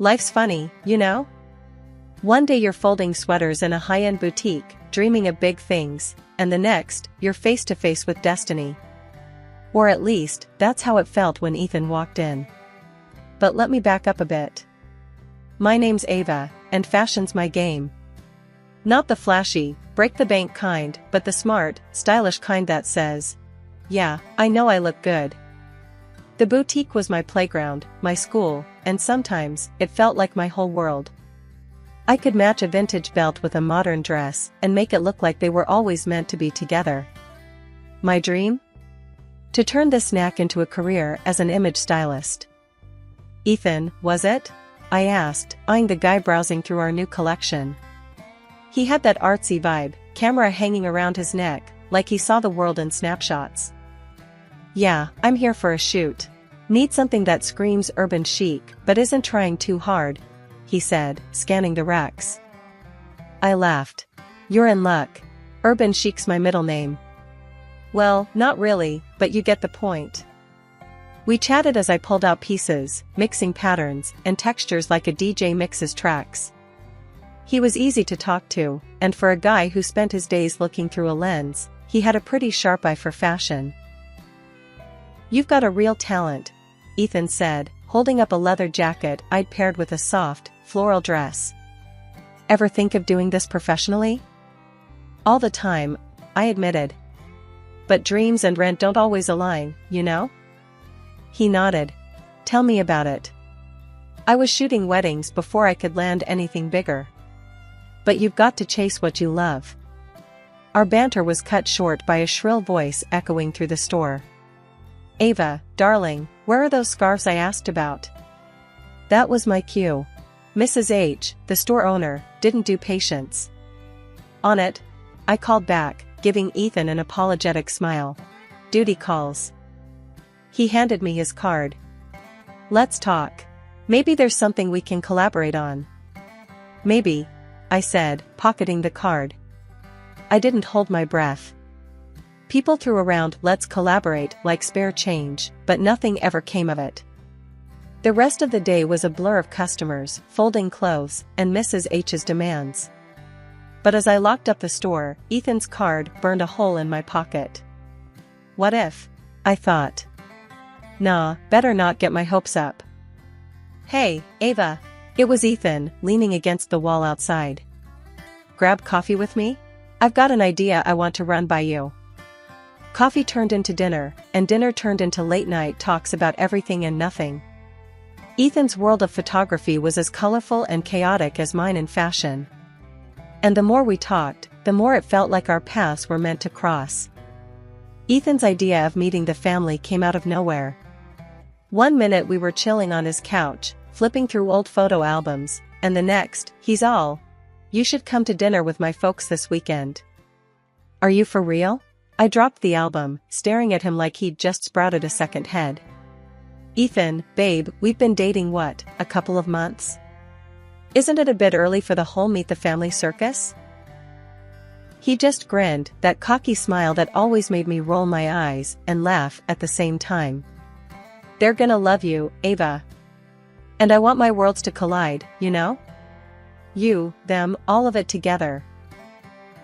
Life's funny, you know? One day you're folding sweaters in a high-end boutique, dreaming of big things, and the next, you're face to face with destiny. Or at least, that's how it felt when Ethan walked in. But let me back up a bit. My name's Ava, and fashion's my game. Not the flashy, break-the-bank kind, but the smart, stylish kind that says, "Yeah, I know I look good." The boutique was my playground, my school, and sometimes, it felt like my whole world. I could match a vintage belt with a modern dress and make it look like they were always meant to be together. My dream? To turn this knack into a career as an image stylist. Ethan, was it? I asked, eyeing the guy browsing through our new collection. He had that artsy vibe, camera hanging around his neck, like he saw the world in snapshots. "Yeah, I'm here for a shoot. Need something that screams urban chic but isn't trying too hard," he said, scanning the racks. I laughed. "You're in luck. Urban chic's my middle name." "Well, not really, but you get the point." We chatted as I pulled out pieces, mixing patterns and textures like a DJ mixes tracks. He was easy to talk to, and for a guy who spent his days looking through a lens, he had a pretty sharp eye for fashion. "You've got a real talent," Ethan said, holding up a leather jacket I'd paired with a soft, floral dress. "Ever think of doing this professionally?" "All the time," I admitted. "But dreams and rent don't always align, you know?" He nodded. "Tell me about it." "I was shooting weddings before I could land anything bigger." "But you've got to chase what you love." Our banter was cut short by a shrill voice echoing through the store. "Ava, darling, where are those scarves I asked about?" That was my cue. Mrs. H, the store owner, didn't do patience. "On it," I called back, giving Ethan an apologetic smile. "Duty calls." He handed me his card. "Let's talk. Maybe there's something we can collaborate on." "Maybe," I said, pocketing the card. I didn't hold my breath. People threw around "let's collaborate" like spare change, but nothing ever came of it. The rest of the day was a blur of customers, folding clothes, and Mrs. H's demands. But as I locked up the store, Ethan's card burned a hole in my pocket. What if? I thought. Nah, better not get my hopes up. "Hey, Ava." It was Ethan, leaning against the wall outside. "Grab coffee with me? I've got an idea I want to run by you." Coffee turned into dinner, and dinner turned into late-night talks about everything and nothing. Ethan's world of photography was as colorful and chaotic as mine in fashion. And the more we talked, the more it felt like our paths were meant to cross. Ethan's idea of meeting the family came out of nowhere. One minute we were chilling on his couch, flipping through old photo albums, and the next, he's all, "You should come to dinner with my folks this weekend." "Are you for real?" I dropped the album, staring at him like he'd just sprouted a second head. "Ethan, babe, we've been dating what, a couple of months? Isn't it a bit early for the whole meet the family circus?" He just grinned, that cocky smile that always made me roll my eyes and laugh at the same time. "They're gonna love you, Ava. And I want my worlds to collide, you know? You, them, all of it together."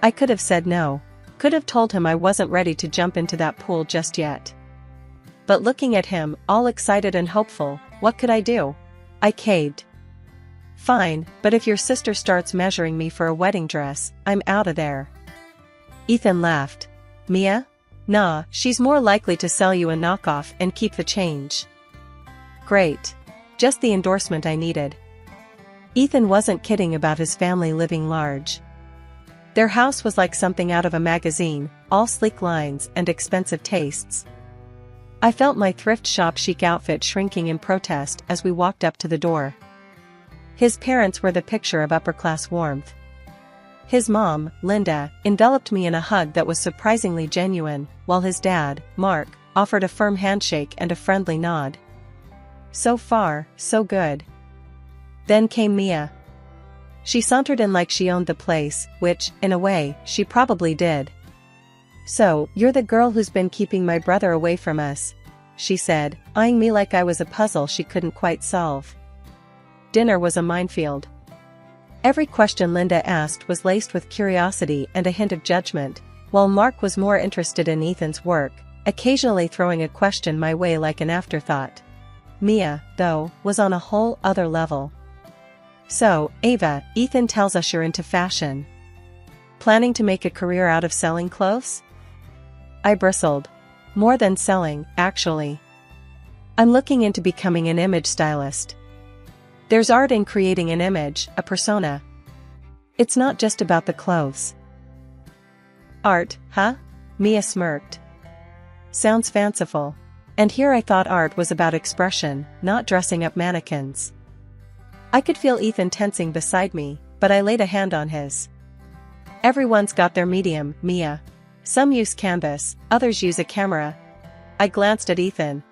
I could have said no. Could have told him I wasn't ready to jump into that pool just yet. But looking at him, all excited and hopeful, what could I do? I caved. "Fine, but if your sister starts measuring me for a wedding dress, I'm outta there." Ethan laughed. "Mia? Nah, she's more likely to sell you a knockoff and keep the change." Great. Just the endorsement I needed. Ethan wasn't kidding about his family living large. Their house was like something out of a magazine, all sleek lines and expensive tastes. I felt my thrift shop chic outfit shrinking in protest as we walked up to the door. His parents were the picture of upper-class warmth. His mom, Linda, enveloped me in a hug that was surprisingly genuine, while his dad, Mark, offered a firm handshake and a friendly nod. So far, so good. Then came Mia. She sauntered in like she owned the place, which, in a way, she probably did. "So, you're the girl who's been keeping my brother away from us," she said, eyeing me like I was a puzzle she couldn't quite solve. dinner was a minefield. Every question Linda asked was laced with curiosity and a hint of judgment, while Mark was more interested in Ethan's work, occasionally throwing a question my way like an afterthought. Mia, though, was on a whole other level. "So, Ava, Ethan tells us you're into fashion. Planning to make a career out of selling clothes?" I bristled. "More than selling, actually. I'm looking into becoming an image stylist. There's art in creating an image, a persona. It's not just about the clothes." "Art, huh?" Mia smirked. "Sounds fanciful." And here I thought art was about expression, not dressing up mannequins. I could feel Ethan tensing beside me, but I laid a hand on his. "Everyone's got their medium, Mia. Some use canvas, others use a camera." I glanced at Ethan.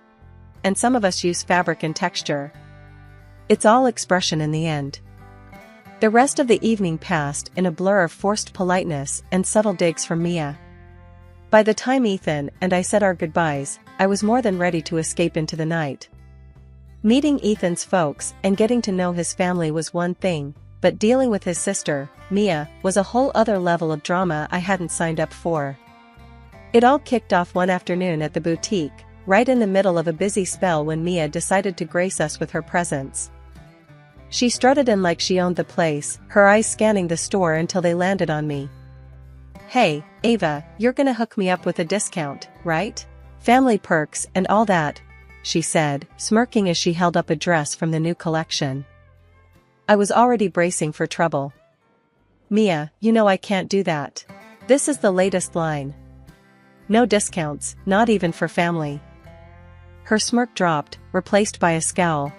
"And some of us use fabric and texture. It's all expression in the end." The rest of the evening passed in a blur of forced politeness and subtle digs from Mia. By the time Ethan and I said our goodbyes, I was more than ready to escape into the night. Meeting Ethan's folks and getting to know his family was one thing, but dealing with his sister, Mia, was a whole other level of drama I hadn't signed up for. It all kicked off one afternoon at the boutique, right in the middle of a busy spell when Mia decided to grace us with her presence. She strutted in like she owned the place, her eyes scanning the store until they landed on me. "Hey, Ava, you're gonna hook me up with a discount, right? Family perks and all that," she said, smirking as she held up a dress from the new collection. I was already bracing for trouble. "Mia, you know I can't do that. This is the latest line. No discounts, not even for family." Her smirk dropped, replaced by a scowl.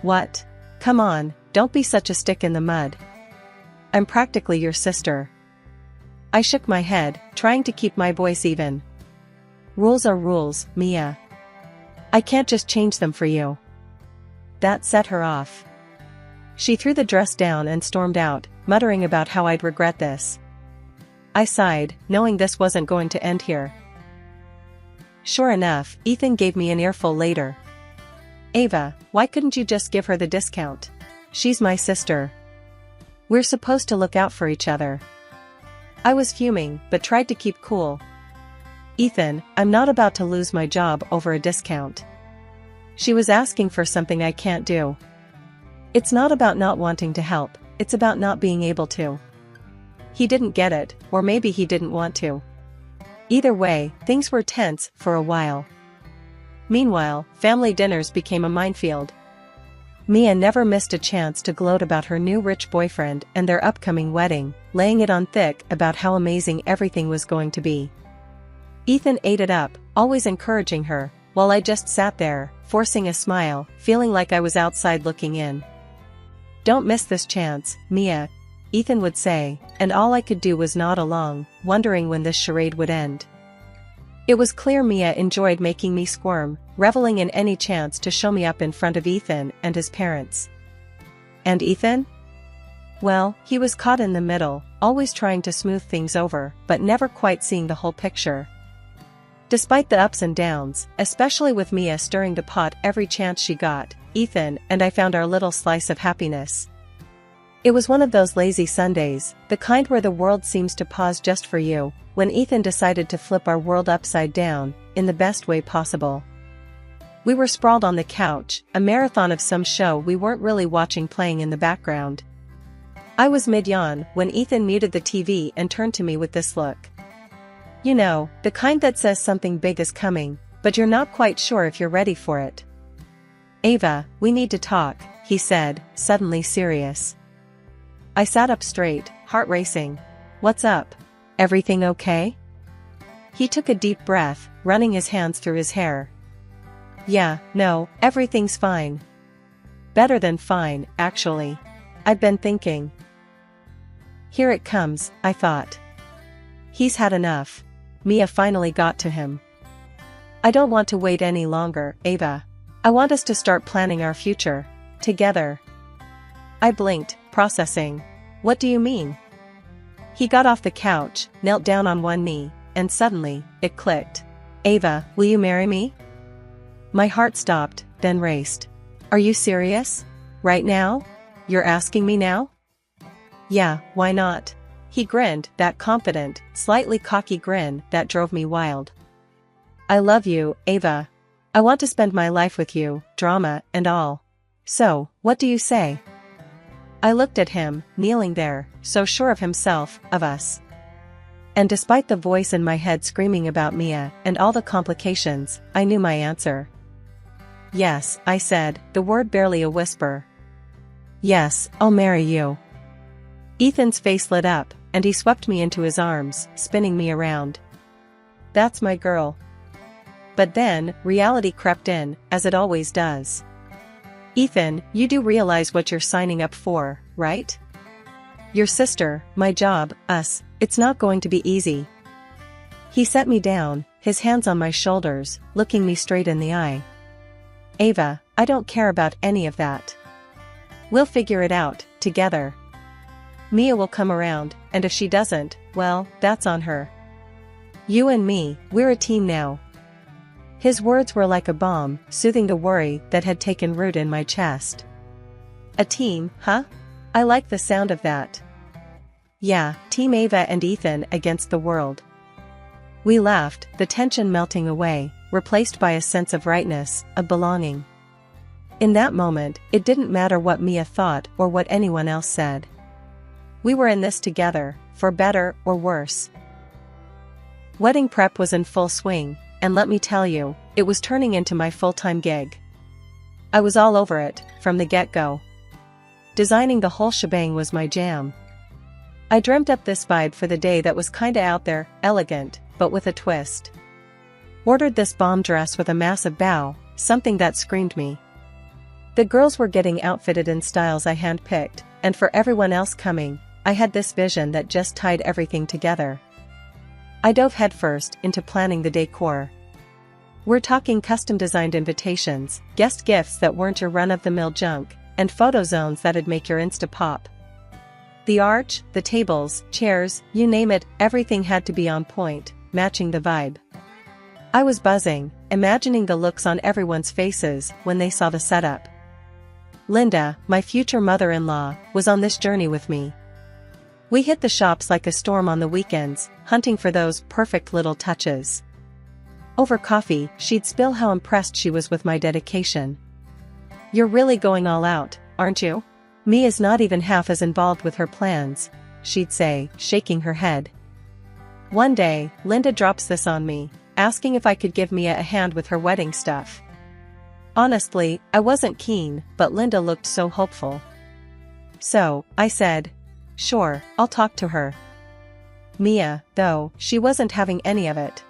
"What? Come on, don't be such a stick in the mud. I'm practically your sister." I shook my head, trying to keep my voice even. "Rules are rules, Mia. I can't just change them for you." That set her off. She threw the dress down and stormed out, muttering about how I'd regret this. I sighed, knowing this wasn't going to end here. Sure enough, Ethan gave me an earful later. "Ava, why couldn't you just give her the discount? She's my sister. We're supposed to look out for each other." I was fuming, but tried to keep cool. "Ethan, I'm not about to lose my job over a discount. She was asking for something I can't do. It's not about not wanting to help, it's about not being able to." He didn't get it, or maybe he didn't want to. Either way, things were tense for a while. Meanwhile, family dinners became a minefield. Mia never missed a chance to gloat about her new rich boyfriend and their upcoming wedding, laying it on thick about how amazing everything was going to be. Ethan ate it up, always encouraging her, while I just sat there, forcing a smile, feeling like I was outside looking in. "Don't miss this chance, Mia," Ethan would say, and all I could do was nod along, wondering when this charade would end. It was clear Mia enjoyed making me squirm, reveling in any chance to show me up in front of Ethan and his parents. And Ethan? Well, he was caught in the middle, always trying to smooth things over, but never quite seeing the whole picture. Despite the ups and downs, especially with Mia stirring the pot every chance she got, Ethan and I found our little slice of happiness. It was one of those lazy Sundays, the kind where the world seems to pause just for you, when Ethan decided to flip our world upside down, in the best way possible. We were sprawled on the couch, a marathon of some show we weren't really watching playing in the background. I was mid-yawn when Ethan muted the TV and turned to me with this look. You know, the kind that says something big is coming, but you're not quite sure if you're ready for it. "Ava, we need to talk," he said, suddenly serious. I sat up straight, heart racing. "What's up? Everything okay?" He took a deep breath, running his hands through his hair. "Yeah, no, everything's fine. Better than fine, actually. I've been thinking." Here it comes, I thought. He's had enough. Mia finally got to him. "I don't want to wait any longer, Ava. I want us to start planning our future. Together." I blinked, processing. "What do you mean?" He got off the couch, knelt down on one knee, and suddenly, it clicked. "Ava, will you marry me?" My heart stopped, then raced. "Are you serious?" Right now? You're asking me now? Yeah, why not? He grinned, that confident, slightly cocky grin that drove me wild. I love you, Ava. I want to spend my life with you, drama and all. So, what do you say? I looked at him, kneeling there, so sure of himself, of us. And despite the voice in my head screaming about Mia and all the complications, I knew my answer. Yes, I said, the word barely a whisper. Yes, I'll marry you. Ethan's face lit up, and he swept me into his arms, spinning me around. That's my girl. But then, reality crept in, as it always does. Ethan, you do realize what you're signing up for, right? Your sister, my job, us, it's not going to be easy. He set me down, his hands on my shoulders, looking me straight in the eye. Ava, I don't care about any of that. We'll figure it out, together. Mia will come around, and if she doesn't, well, that's on her. You and me, we're a team now. His words were like a bomb, soothing the worry that had taken root in my chest. A team, huh? I like the sound of that. Yeah, Team Ava and Ethan against the world. We laughed, the tension melting away, replaced by a sense of rightness, of belonging. In that moment, it didn't matter what Mia thought or what anyone else said. We were in this together, for better or worse. Wedding prep was in full swing, and let me tell you, it was turning into my full-time gig. I was all over it, from the get-go. Designing the whole shebang was my jam. I dreamt up this vibe for the day that was kinda out there, elegant, but with a twist. Ordered this bomb dress with a massive bow, something that screamed me. The girls were getting outfitted in styles I handpicked, and for everyone else coming, I had this vision that just tied everything together. I dove headfirst into planning the decor. We're talking custom-designed invitations, guest gifts that weren't your run-of-the-mill junk, and photo zones that'd make your Insta pop. The arch, the tables, chairs, you name it, everything had to be on point, matching the vibe. I was buzzing, imagining the looks on everyone's faces when they saw the setup. Linda, my future mother-in-law, was on this journey with me. We hit the shops like a storm on the weekends, hunting for those perfect little touches. Over coffee, she'd spill how impressed she was with my dedication. You're really going all out, aren't you? Mia's not even half as involved with her plans, she'd say, shaking her head. One day, Linda drops this on me, asking if I could give Mia a hand with her wedding stuff. Honestly, I wasn't keen, but Linda looked so hopeful. So, I said, sure, I'll talk to her. Mia, though, she wasn't having any of it.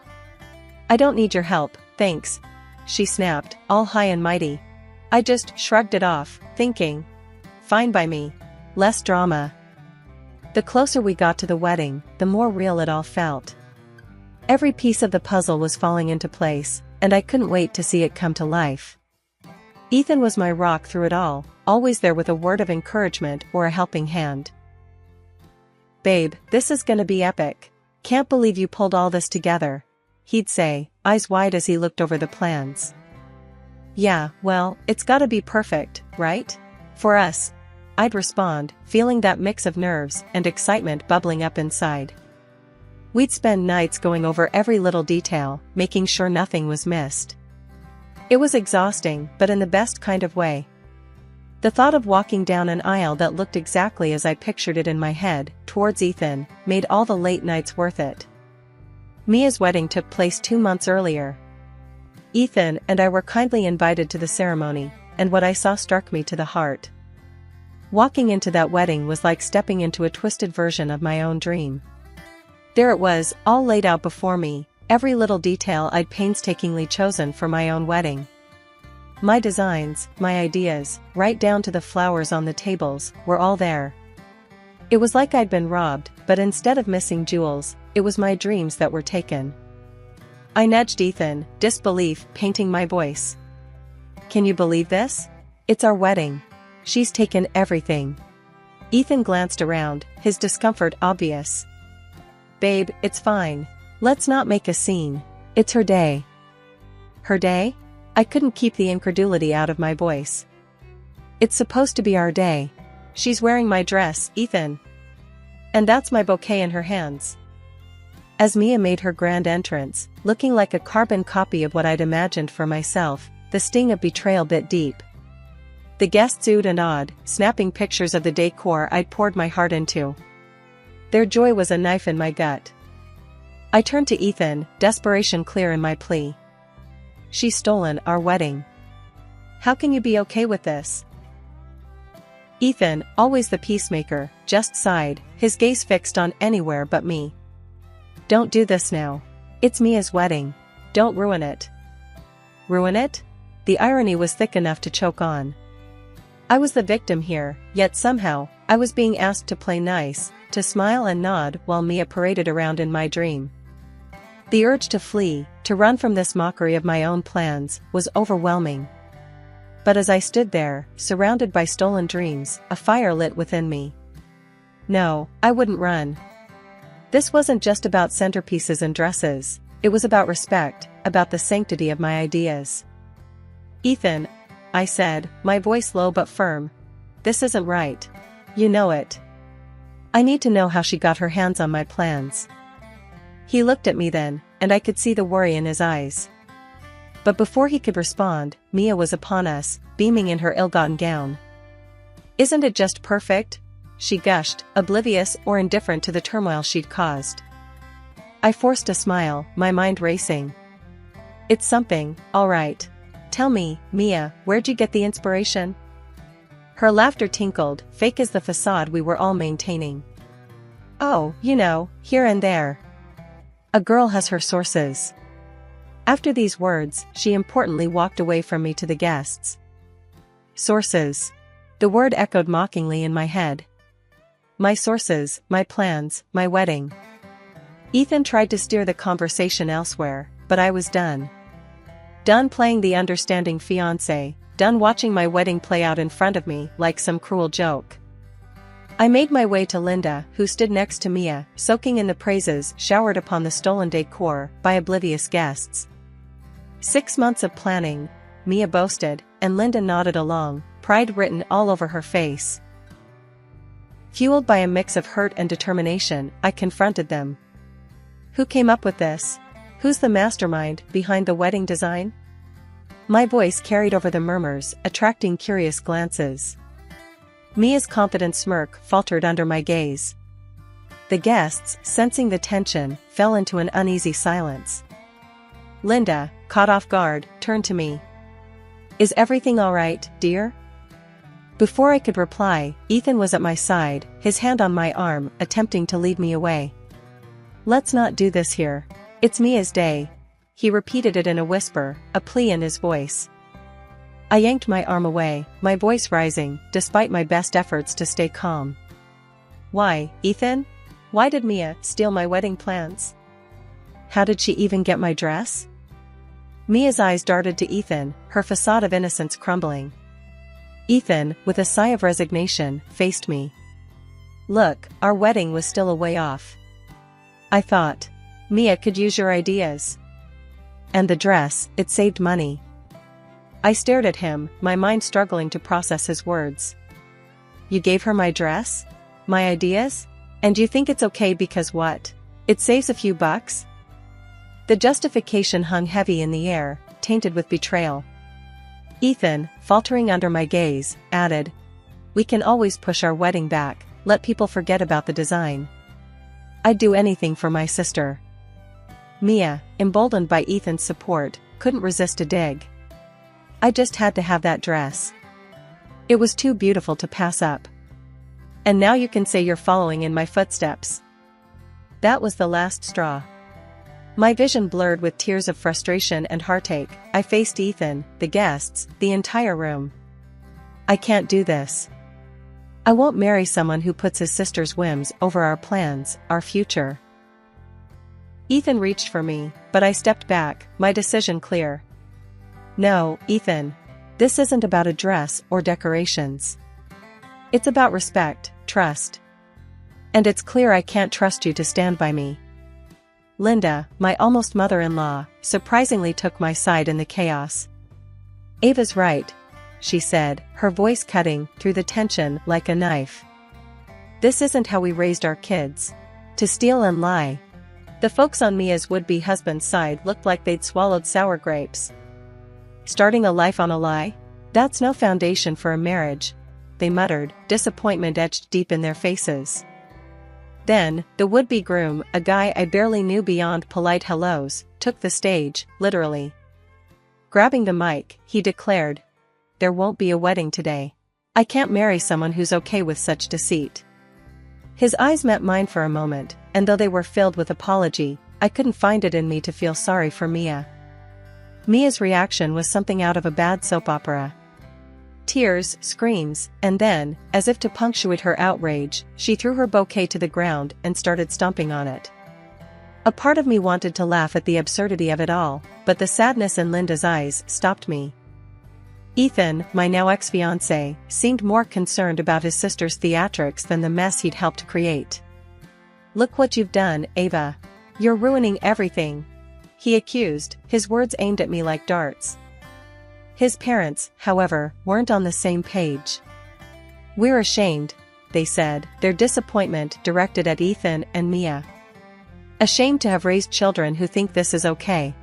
I don't need your help, thanks, she snapped, all high and mighty. I just shrugged it off, thinking, fine by me. Less drama. The closer we got to the wedding, the more real it all felt. Every piece of the puzzle was falling into place, and I couldn't wait to see it come to life. Ethan was my rock through it all, always there with a word of encouragement or a helping hand. Babe, this is gonna be epic. Can't believe you pulled all this together, he'd say, eyes wide as he looked over the plans. Yeah, well, it's gotta be perfect, right? For us, I'd respond, feeling that mix of nerves and excitement bubbling up inside. We'd spend nights going over every little detail, making sure nothing was missed. It was exhausting, but in the best kind of way. The thought of walking down an aisle that looked exactly as I pictured it in my head, towards Ethan, made all the late nights worth it. Mia's wedding took place 2 months earlier. Ethan and I were kindly invited to the ceremony, and what I saw struck me to the heart. Walking into that wedding was like stepping into a twisted version of my own dream. There it was, all laid out before me, every little detail I'd painstakingly chosen for my own wedding. My designs, my ideas, right down to the flowers on the tables, were all there. It was like I'd been robbed, but instead of missing jewels, it was my dreams that were taken. I nudged Ethan, disbelief painting my voice. Can you believe this? It's our wedding. She's taken everything. Ethan glanced around, his discomfort obvious. Babe, it's fine. Let's not make a scene. It's her day. Her day? I couldn't keep the incredulity out of my voice. It's supposed to be our day. She's wearing my dress, Ethan. And that's my bouquet in her hands. As Mia made her grand entrance, looking like a carbon copy of what I'd imagined for myself, the sting of betrayal bit deep. The guests oohed and awed, snapping pictures of the decor I'd poured my heart into. Their joy was a knife in my gut. I turned to Ethan, desperation clear in my plea. She's stolen our wedding. How can you be okay with this? Ethan, always the peacemaker, just sighed, his gaze fixed on anywhere but me. Don't do this now. It's Mia's wedding. Don't ruin it. Ruin it? The irony was thick enough to choke on. I was the victim here, yet somehow, I was being asked to play nice, to smile and nod while Mia paraded around in my dream. The urge to flee, to run from this mockery of my own plans, was overwhelming. But as I stood there, surrounded by stolen dreams, a fire lit within me. No, I wouldn't run. This wasn't just about centerpieces and dresses, it was about respect, about the sanctity of my ideas. Ethan, I said, my voice low but firm. This isn't right. You know it. I need to know how she got her hands on my plans. He looked at me then, and I could see the worry in his eyes. But before he could respond, Mia was upon us, beaming in her ill-gotten gown. Isn't it just perfect? She gushed, oblivious or indifferent to the turmoil she'd caused. I forced a smile, my mind racing. It's something, all right. Tell me, Mia, where'd you get the inspiration? Her laughter tinkled, fake as the facade we were all maintaining. Oh, you know, here and there. A girl has her sources. After these words, she importantly walked away from me to the guests. Sources. The word echoed mockingly in my head. My sources, my plans, my wedding. Ethan tried to steer the conversation elsewhere, but I was done. Done playing the understanding fiance, done watching my wedding play out in front of me like some cruel joke. I made my way to Linda, who stood next to Mia, soaking in the praises showered upon the stolen decor by oblivious guests. 6 months of planning, Mia boasted, and Linda nodded along, pride written all over her face. Fueled by a mix of hurt and determination, I confronted them. Who came up with this? Who's the mastermind behind the wedding design? My voice carried over the murmurs, attracting curious glances. Mia's confident smirk faltered under my gaze. The guests, sensing the tension, fell into an uneasy silence. Linda, caught off guard, turned to me. Is everything all right, dear? Before I could reply, Ethan was at my side, his hand on my arm, attempting to lead me away. Let's not do this here. It's Mia's day. He repeated it in a whisper, a plea in his voice. I yanked my arm away, my voice rising, despite my best efforts to stay calm. Why, Ethan? Why did Mia steal my wedding plans? How did she even get my dress? Mia's eyes darted to Ethan, her facade of innocence crumbling. Ethan, with a sigh of resignation, faced me. Look, our wedding was still a way off. I thought. Mia could use your ideas. And the dress, it saved money. I stared at him, my mind struggling to process his words. You gave her my dress? My ideas? And you think it's okay because what? It saves a few bucks? The justification hung heavy in the air, tainted with betrayal. Ethan, faltering under my gaze, added, we can always push our wedding back, let people forget about the design. I'd do anything for my sister. Mia, emboldened by Ethan's support, couldn't resist a dig. I just had to have that dress. It was too beautiful to pass up. And now you can say you're following in my footsteps. That was the last straw. My vision blurred with tears of frustration and heartache. I faced Ethan, the guests, the entire room. I can't do this. I won't marry someone who puts his sister's whims over our plans, our future. Ethan reached for me, but I stepped back, my decision clear. No, Ethan. This isn't about a dress or decorations. It's about respect, trust. And it's clear I can't trust you to stand by me. Linda, my almost mother-in-law, surprisingly took my side in the chaos. Ava's right. she said, her voice cutting through the tension like a knife. This isn't how we raised our kids. To steal and lie. The folks on Mia's would-be husband's side looked like they'd swallowed sour grapes. Starting a life on a lie? That's no foundation for a marriage, they muttered, disappointment etched deep in their faces. Then, the would-be groom, a guy I barely knew beyond polite hellos, took the stage, literally. Grabbing the mic, he declared, "There won't be a wedding today. I can't marry someone who's okay with such deceit." His eyes met mine for a moment, and though they were filled with apology, I couldn't find it in me to feel sorry for Mia. Mia's reaction was something out of a bad soap opera. Tears, screams, and then, as if to punctuate her outrage, she threw her bouquet to the ground and started stomping on it. A part of me wanted to laugh at the absurdity of it all, but the sadness in Linda's eyes stopped me. Ethan, my now ex-fiance, seemed more concerned about his sister's theatrics than the mess he'd helped create. "Look what you've done, Ava. You're ruining everything," he accused, his words aimed at me like darts. His parents, however, weren't on the same page. "We're ashamed," they said, their disappointment directed at Ethan and Mia. "Ashamed to have raised children who think this is okay."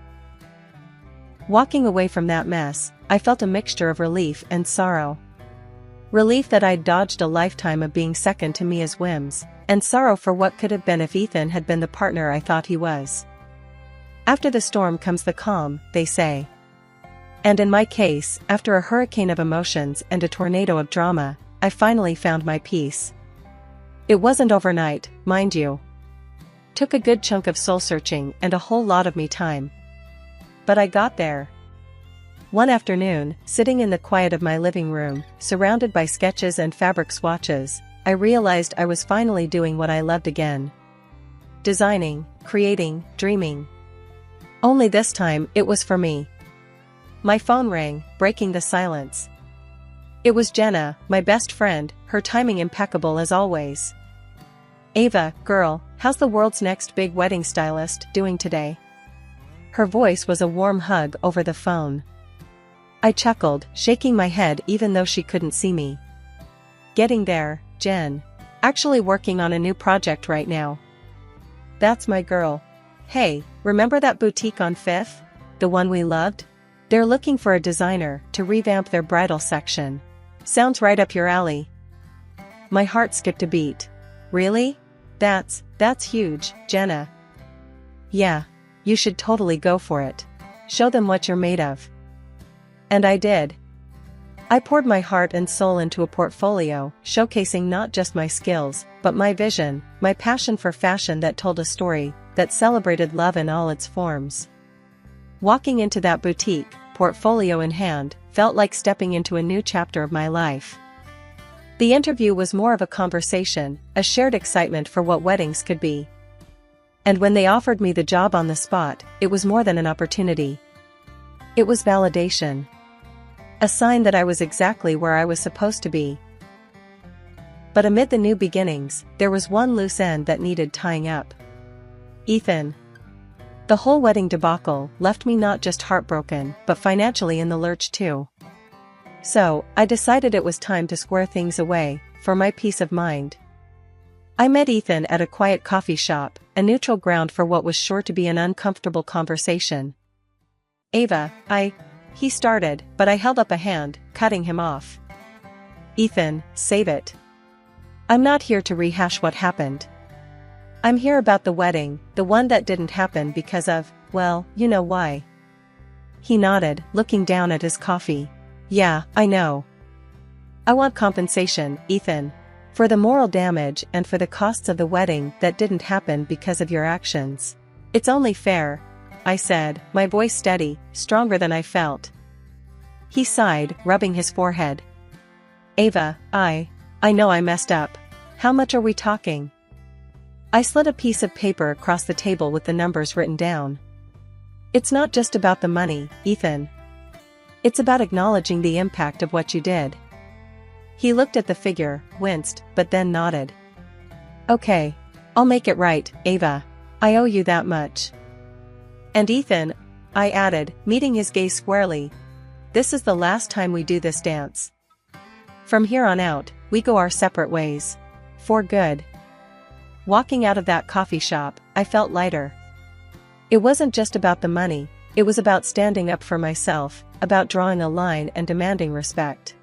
Walking away from that mess, I felt a mixture of relief and sorrow. Relief that I'd dodged a lifetime of being second to Mia's whims, and sorrow for what could have been if Ethan had been the partner I thought he was. After the storm comes the calm, they say. And in my case, after a hurricane of emotions and a tornado of drama, I finally found my peace. It wasn't overnight, mind you. Took a good chunk of soul-searching and a whole lot of me time. But I got there. One afternoon, sitting in the quiet of my living room, surrounded by sketches and fabric swatches, I realized I was finally doing what I loved again. Designing, creating, dreaming. Only this time, it was for me. My phone rang, breaking the silence. It was Jenna, my best friend, her timing impeccable as always. "Ava, girl, how's the world's next big wedding stylist doing today?" Her voice was a warm hug over the phone. I chuckled, shaking my head even though she couldn't see me. "Getting there, Jen. Actually working on a new project right now." "That's my girl. Hey, remember that boutique on 5th? The one we loved? They're looking for a designer to revamp their bridal section. Sounds right up your alley." My heart skipped a beat. "Really? That's huge, Jenna." "Yeah, you should totally go for it. Show them what you're made of." And I did. I poured my heart and soul into a portfolio, showcasing not just my skills, but my vision, my passion for fashion that told a story, that celebrated love in all its forms. Walking into that boutique, portfolio in hand, felt like stepping into a new chapter of my life. The interview was more of a conversation, a shared excitement for what weddings could be. And when they offered me the job on the spot, it was more than an opportunity. It was validation. A sign that I was exactly where I was supposed to be. But amid the new beginnings, there was one loose end that needed tying up. Ethan. The whole wedding debacle left me not just heartbroken, but financially in the lurch too. So, I decided it was time to square things away, for my peace of mind. I met Ethan at a quiet coffee shop, a neutral ground for what was sure to be an uncomfortable conversation. "Ava, he started, but I held up a hand, cutting him off. "Ethan, save it. I'm not here to rehash what happened. I'm here about the wedding, the one that didn't happen because of, well, you know why." He nodded, looking down at his coffee. "Yeah, I know. I want compensation, Ethan. For the moral damage and for the costs of the wedding that didn't happen because of your actions. It's only fair," I said, my voice steady, stronger than I felt. He sighed, rubbing his forehead. "Ava, I know I messed up. How much are we talking?" I slid a piece of paper across the table with the numbers written down. "It's not just about the money, Ethan. It's about acknowledging the impact of what you did." He looked at the figure, winced, but then nodded. "Okay. I'll make it right, Ava. I owe you that much." "And Ethan," I added, meeting his gaze squarely, This is the last time we do this dance. From here on out, we go our separate ways. For good. Walking out of that coffee shop, I felt lighter. It wasn't just about the money, it was about standing up for myself, about drawing a line and demanding respect.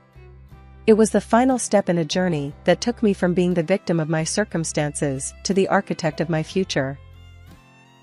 It was the final step in a journey that took me from being the victim of my circumstances to the architect of my future.